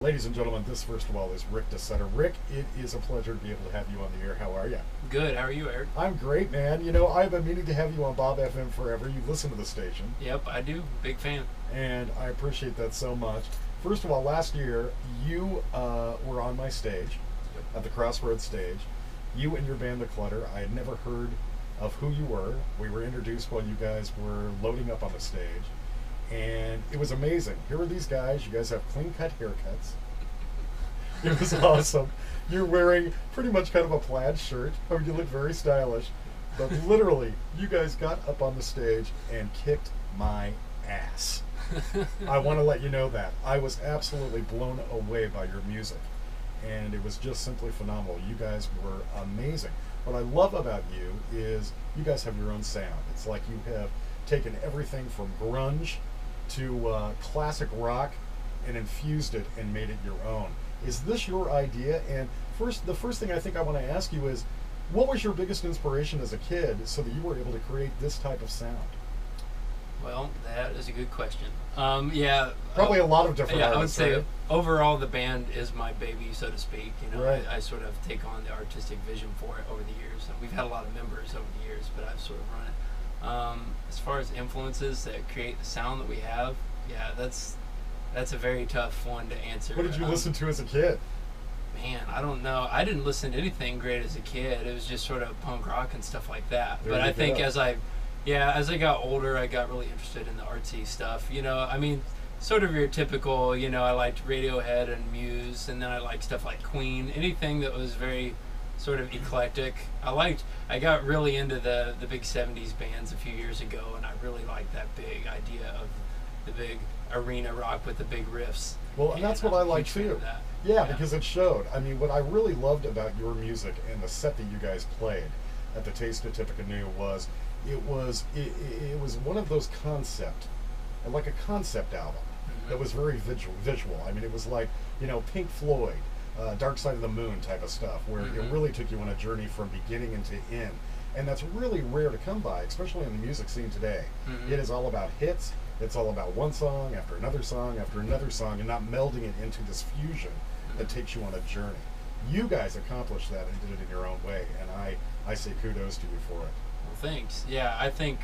Ladies and gentlemen, this first of all is Rick DeSetter. Rick, it is a pleasure to be able to have you on the air. How are you? Good. How are you, Eric? I'm great, man. You know, I've been meaning to have you on Bob FM forever. You listen to the station. Yep, I do. Big fan. And I appreciate that so much. First of all, last year, you were on my stage, at the Crossroads stage. You and your band, The Clutter. I had never heard of who you were. We were introduced while you guys were loading up on the stage. And it was amazing. Here are these guys. You guys have clean-cut haircuts. It was awesome. You're wearing pretty much kind of a plaid shirt. I mean, you look very stylish. But literally, you guys got up on the stage and kicked my ass. I want to let you know that. I was absolutely blown away by your music. And it was just simply phenomenal. You guys were amazing. What I love about you is you guys have your own sound. It's like you have taken everything from grunge to classic rock and infused it and made it your own. Is this your idea? And the first thing I think I want to ask you is, what was your biggest inspiration as a kid so that you were able to create this type of sound? Well, that is a good question. Yeah. Probably a lot of different artists, I would say right? overall the band is my baby, so to speak. You know, Right. I sort of take on the artistic vision for it over the years. And we've had a lot of members over the years, but I've sort of run it. As far as influences that create the sound that we have, yeah, that's a very tough one to answer. What did you listen to as a kid? Man, I don't know. I didn't listen to anything great as a kid. It was just sort of punk rock and stuff like that. There But you I think go. as I got older, I got really interested in the artsy stuff. You know, I mean, sort of your typical, you know, I liked Radiohead and Muse, and then I liked stuff like Queen. Anything that was very sort of eclectic. I got really into the big 70s bands a few years ago, and I really liked that big idea of the big arena rock with the big riffs. Well, and that's what I'm I a like huge fan too. of that. Yeah, because it showed. I mean, what I really loved about your music and the set that you guys played at the Taste of Tippecanoe was it was one of those like a concept album that was very visual. I mean, it was like, you know, Pink Floyd, Dark Side of the Moon type of stuff, where it really took you on a journey from beginning into end. And that's really rare to come by, especially in the music scene today. It is all about hits. It's all about one song after another song after another song, and not melding it into this fusion that takes you on a journey. You guys accomplished that and did it in your own way, and I say kudos to you for it. Well, thanks. Yeah, I think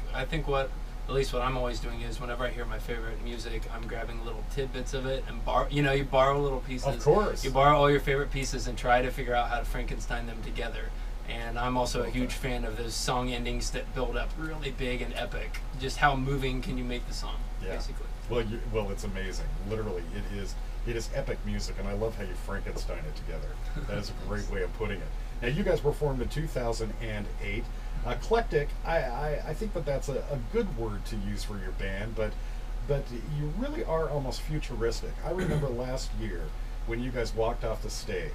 what at least what I'm always doing is whenever I hear my favorite music, I'm grabbing little tidbits of it and you borrow little pieces. Of course. You borrow all your favorite pieces and try to figure out how to Frankenstein them together. And I'm also a huge fan of those song endings that build up really big and epic. Just how moving can you make the song, basically. Well, it's amazing. Literally, it is epic music, and I love how you Frankenstein it together. That is a great way of putting it. Now, you guys were formed in 2008. Eclectic, I think that's a good word to use for your band, but you really are almost futuristic. I remember last year when you guys walked off the stage,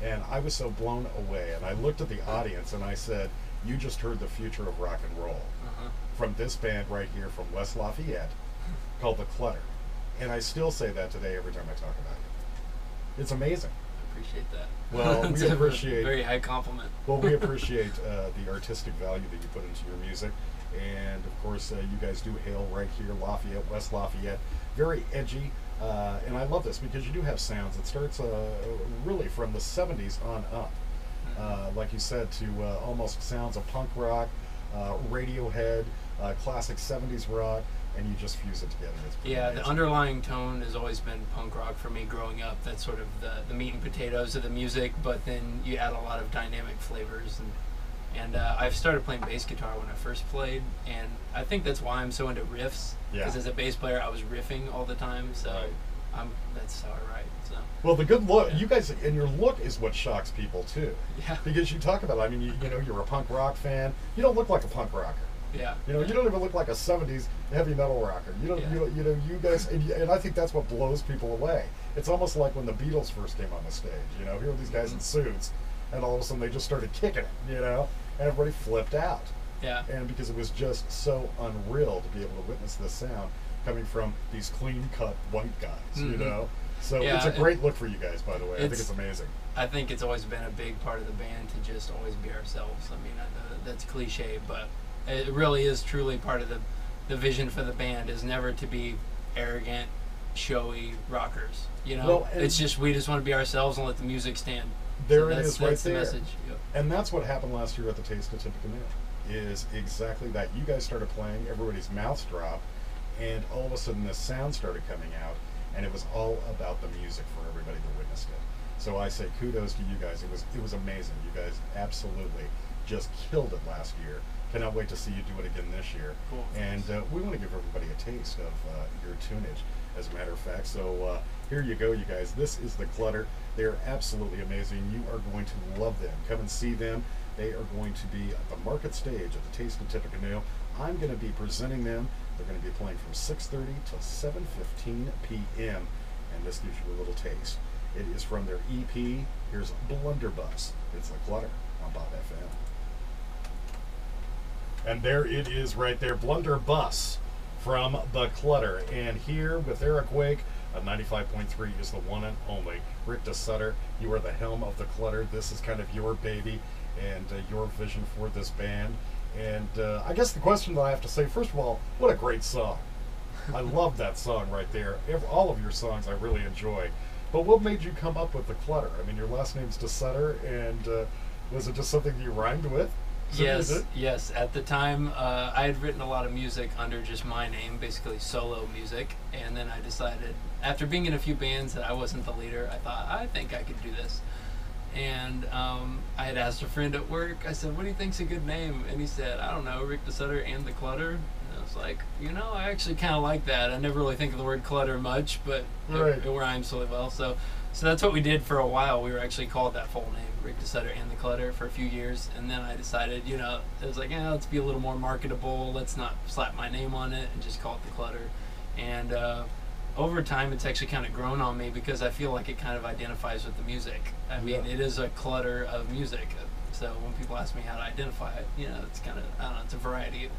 and I was so blown away, and I looked at the audience and I said, you just heard the future of rock and roll from this band right here from West Lafayette called The Clutter. And I still say that today every time I talk about it. It's amazing. I appreciate that. Well, we appreciate... a very high compliment. Well, we appreciate the artistic value that you put into your music. And, of course, you guys do hail right here, Lafayette, West Lafayette. Very edgy. And I love this because you do have sounds. It starts really from the 70s on up. Like you said, to almost sounds of punk rock, Radiohead, classic 70s rock, and you just fuse it together. It's Yeah, amazing. the underlying tone has always been punk rock for me growing up. That's sort of the meat and potatoes of the music, but then you add a lot of dynamic flavors. And I've started playing bass guitar when I first played, and I think that's why I'm so into riffs. Because as a bass player, I was riffing all the time, so that's how I write. So. Well, the good look, you guys, and your look is what shocks people too. Yeah. Because you talk about, I mean, you know, you're a punk rock fan. You don't look like a punk rocker. Yeah. You know, you don't even look like a 70s heavy metal rocker. You don't, you know, you guys, and I think that's what blows people away. It's almost like when the Beatles first came on the stage. You know, here are these guys in suits, and all of a sudden they just started kicking it, you know, and everybody flipped out. Yeah. And because it was just so unreal to be able to witness this sound coming from these clean-cut white guys, you know. So it's a great look for you guys, by the way. I think it's amazing. I think it's always been a big part of the band to just always be ourselves. I mean, I know that's cliche, but it really is truly part of the vision for the band is never to be arrogant, showy rockers. You know, Well, it's just we just want to be ourselves and let the music stand. There So it is, right that's the there. message. Yep. And that's what happened last year at the Taste of Tippecanoe. Is exactly that. You guys started playing, everybody's mouths dropped, and all of a sudden this sound started coming out, and it was all about the music for everybody that witnessed it. So I say kudos to you guys. It was amazing. You guys absolutely just killed it last year. Cannot wait to see you do it again this year. Cool. And we want to give everybody a taste of your tunage, as a matter of fact. So here you go, you guys. This is the Clutter. They are absolutely amazing. You are going to love them. Come and see them. They are going to be at the market stage at the Taste of Tippecanoe. I'm going to be presenting them. They're going to be playing from 6:30 till 7:15 p.m. And this gives you a little taste. It is from their EP. Here's Blunderbuss. It's the Clutter on Bob FM. And there it is right there, Blunderbuss from the Clutter. And here with Eric Wake, 95.3 is the one and only Rick DeSutter. You are the helm of the Clutter. This is kind of your baby and your vision for this band. And I guess the question that I have to say, first of all, what a great song. I love that song right there. All of your songs I really enjoy. But what made you come up with the Clutter? I mean, your last name's DeSutter, and was it just something that you rhymed with? Yes. At the time, I had written a lot of music under just my name, basically solo music. And then I decided, after being in a few bands that I wasn't the leader, I thought, I think I could do this. And I had asked a friend at work, I said, what do you think's a good name? And he said, I don't know, Rick DeSutter and the Clutter. And I was like, I actually kind of like that. I never really think of the word clutter much, but it rhymes really well. So that's what we did for a while. We were actually called that full name, Rick DeSutter and the Clutter, for a few years. And then I decided, it was like, let's be a little more marketable. Let's not slap my name on it and just call it the Clutter. And over time, it's actually kind of grown on me because I feel like it kind of identifies with the music. I mean, it is a clutter of music. So when people ask me how to identify it, it's kind of, I don't know, it's a variety.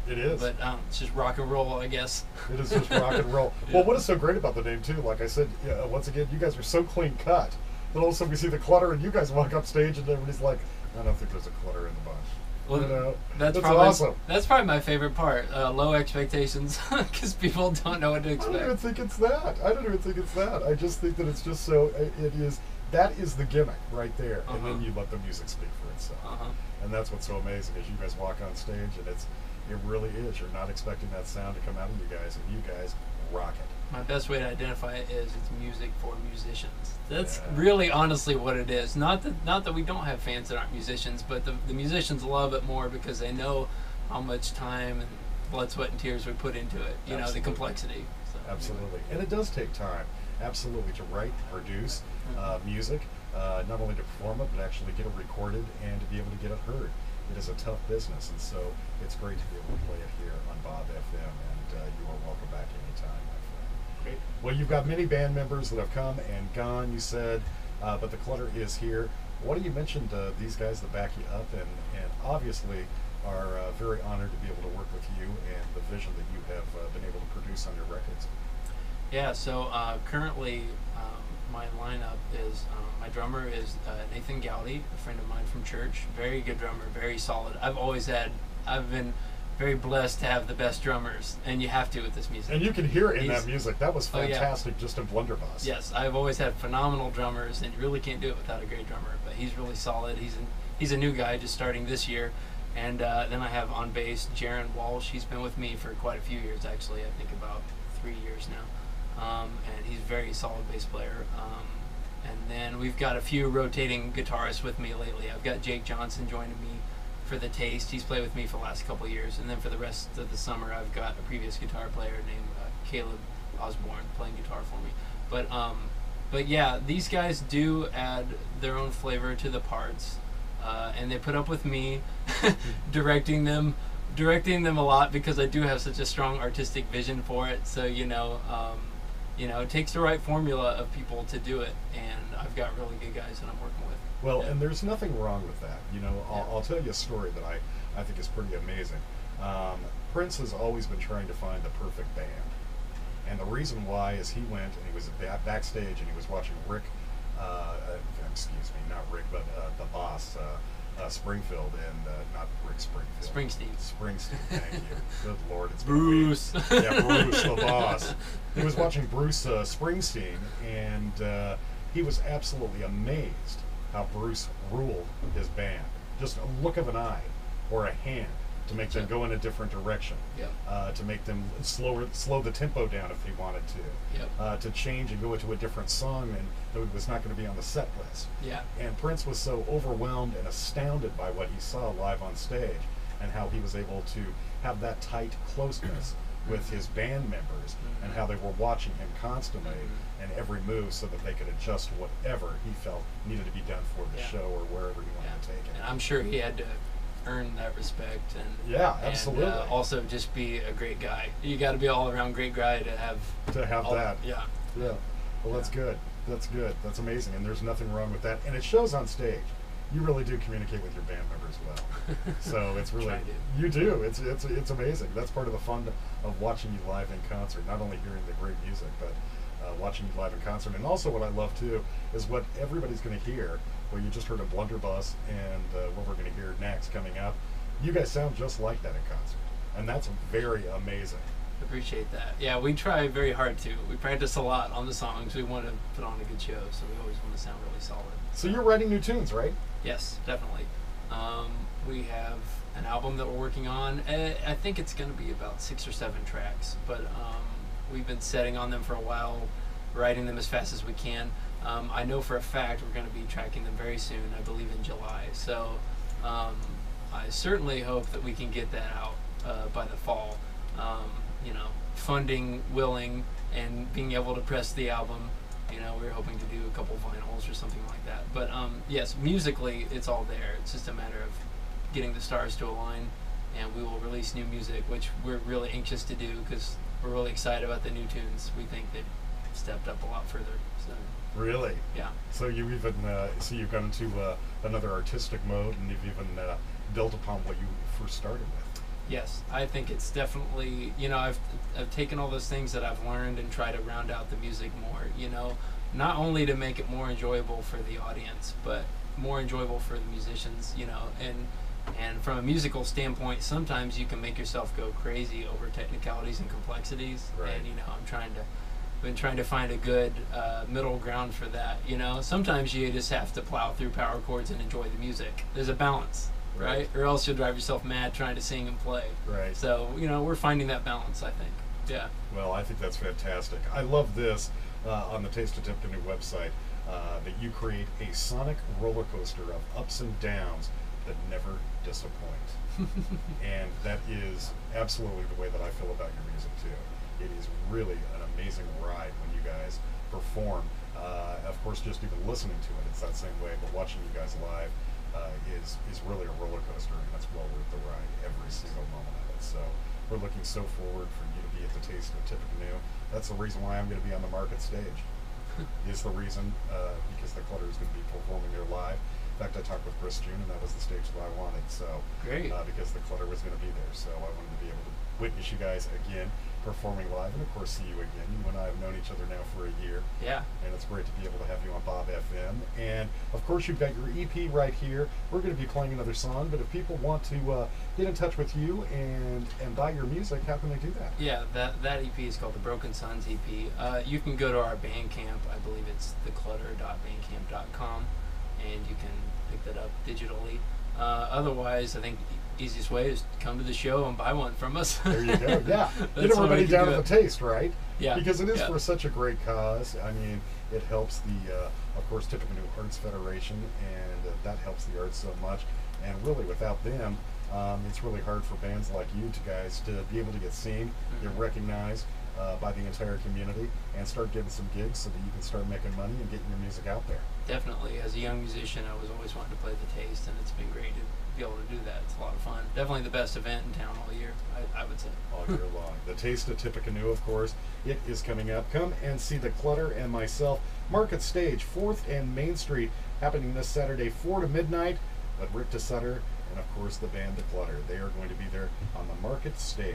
It is. But it's just rock and roll, I guess. It is just rock and roll. Well, what is so great about the name, too, like I said, once again, you guys are so clean cut. Then all of a sudden we see the Clutter and you guys walk up stage and everybody's like, I don't think there's a clutter in the bunch. Well, that's probably awesome. That's probably my favorite part. Low expectations, because people don't know what to expect. I don't even think it's that. I just think that it's just so. It is. That is the gimmick right there, and then you let the music speak for itself. And that's what's so amazing is you guys walk on stage, and it really is. You're not expecting that sound to come out of you guys, and you guys rock it. My best way to identify it is it's music for musicians. That's really honestly what it is. Not that we don't have fans that aren't musicians, but the musicians love it more because they know how much time and blood, sweat, and tears we put into it. The complexity. So, absolutely. And it does take time, absolutely, to write, produce music, not only to perform it, but actually get it recorded and to be able to get it heard. It is a tough business, and so it's great to be able to play it here on Bob FM, and you are welcome back anytime, my friend. Great. Well, you've got many band members that have come and gone, you said, but the Clutter is here. What do you mentioned these guys that back you up and obviously are very honored to be able to work with you and the vision that you have been able to produce on your records? Yeah, so currently my lineup is, my drummer is Nathan Gowdy, a friend of mine from church. Very good drummer, very solid. I've been very blessed to have the best drummers, and you have to with this music. And you can hear it in that music. That was fantastic just in Blunderbuss. Yes, I've always had phenomenal drummers, and you really can't do it without a great drummer. But he's really solid. He's a new guy just starting this year. And then I have on bass Jaron Walsh. He's been with me for quite a few years, actually. I think about 3 years now. And he's a very solid bass player. And then we've got a few rotating guitarists with me lately. I've got Jake Johnson joining me for the Taste. He's played with me for the last couple of years. And then for the rest of the summer, I've got a previous guitar player named Caleb Osborne playing guitar for me. But yeah, these guys do add their own flavor to the parts. And they put up with me directing them a lot because I do have such a strong artistic vision for it. So it takes the right formula of people to do it, and I've got really good guys that I'm working with. Well, and there's nothing wrong with that. I'll tell you a story that I think is pretty amazing. Prince has always been trying to find the perfect band, and the reason why is he went and he was backstage and he was watching Rick. Excuse me, not Rick, but the boss, Springfield, and not Rick Springfield. Springsteen, thank you. Good Lord, it's Bruce. Yeah, Bruce, the boss. He was watching Bruce Springsteen, and he was absolutely amazed how Bruce ruled his band. Just a look of an eye or a hand to make them go in a different direction. Yep. To make them slow the tempo down if they wanted to. Yep. To change and go into a different song and that was not going to be on the set list. Yeah. And Prince was so overwhelmed and astounded by what he saw live on stage and how he was able to have that tight closeness with his band members and how they were watching him constantly and every move so that they could adjust whatever he felt needed to be done for the show or wherever he wanted to take it. And I'm sure he had to earn that respect and absolutely. And, also just be a great guy. You got to be all around great guy to have that. Yeah. Well, that's good. That's amazing, and there's nothing wrong with that. And it shows on stage. You really do communicate with your band members well. So it's really you do. It's amazing. That's part of the fun of watching you live in concert. Not only hearing the great music, but watching you live in concert. And also, what I love too is what everybody's going to hear. Well, you just heard a blunderbuss, and what we're going to hear next coming up. You guys sound just like that in concert, and that's very amazing. Appreciate that. Yeah, we try very hard to. We practice a lot on the songs. We want to put on a good show, so we always want to sound really solid. So you're writing new tunes, right? Yes, definitely. We have an album that we're working on. I think it's going to be about 6 or 7 tracks, but we've been setting on them for a while, writing them as fast as we can. I know for a fact we're going to be tracking them very soon, I believe in July. So I certainly hope that we can get that out by the fall. Funding willing and being able to press the album. We're hoping to do a couple vinyls or something like that. But yes, musically, it's all there. It's just a matter of getting the stars to align, and we will release new music, which we're really anxious to do because we're really excited about the new tunes. We think they've stepped up a lot further. So. Really? Yeah. So you even you've gone into another artistic mode, and you've even built upon what you first started with. Yes, I think it's definitely, I've taken all those things that I've learned and try to round out the music more, not only to make it more enjoyable for the audience, but more enjoyable for the musicians, and from a musical standpoint, sometimes you can make yourself go crazy over technicalities and complexities, right. And, been trying to find a good middle ground for that, Sometimes you just have to plow through power chords and enjoy the music. There's a balance. Right? Or else you'll drive yourself mad trying to sing and play. Right. So, we're finding that balance, I think. Yeah. Well, I think that's fantastic. I love this on the Taste of Tippecanoe website that you create a sonic roller coaster of ups and downs that never disappoint. And that is absolutely the way that I feel about your music, too. It is really an amazing ride when you guys perform. Of course, just even listening to it, it's that same way. But watching you guys live, is really a roller coaster, and that's well worth the ride, every single moment of it. So we're looking so forward for you to be at the Taste of Tippecanoe. That's the reason why I'm going to be on the market stage. Is the reason because the Clutter is going to be performing there live. In fact, I talked with Chris June, and that was the stage that I wanted. So great, because the Clutter was going to be there, so I wanted to be able to witness you guys again performing live, and of course see you again. You and I have known each other now for a year. Yeah. And it's great to be able to have you on Bob FM. And of course you've got your EP right here. We're going to be playing another song, but if people want to get in touch with you and buy your music, how can they do that? Yeah, that EP is called the Broken Sons EP. You can go to our Bandcamp. I believe it's theclutter.bandcamp.com, and you can pick that up digitally. Otherwise, I think the easiest way is to come to the show and buy one from us. There you go. Yeah. Get everybody down to the Taste, right? Yeah. Because it is for such a great cause. I mean, it helps the, of course, Tippecanoe Arts Federation, and that helps the arts so much. And really, without them, it's really hard for bands like you guys to be able to get seen, get recognized by the entire community, and start getting some gigs so that you can start making money and getting your music out there. Definitely. As a young musician, I was always wanting to play the Taste, and it's been great to be able to do that. It's a lot of fun. Definitely the best event in town all year, I would say. All year long. The Taste of Tippecanoe, of course, it is coming up. Come and see the Clutter and myself. Market Stage, 4th and Main Street, happening this Saturday, 4 to midnight. But Rick DeSutter and, of course, the band The Clutter, they are going to be there on the Market Stage,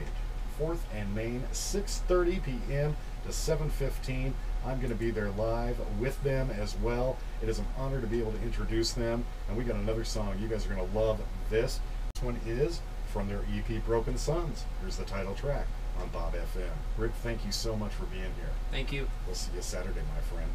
4th and Main, 6:30 p.m. to 7:15. I'm going to be there live with them as well. It is an honor to be able to introduce them. And we got another song. You guys are going to love this. This one is from their EP Broken Sons. Here's the title track on Bob FM. Rick, thank you so much for being here. Thank you. We'll see you Saturday, my friend.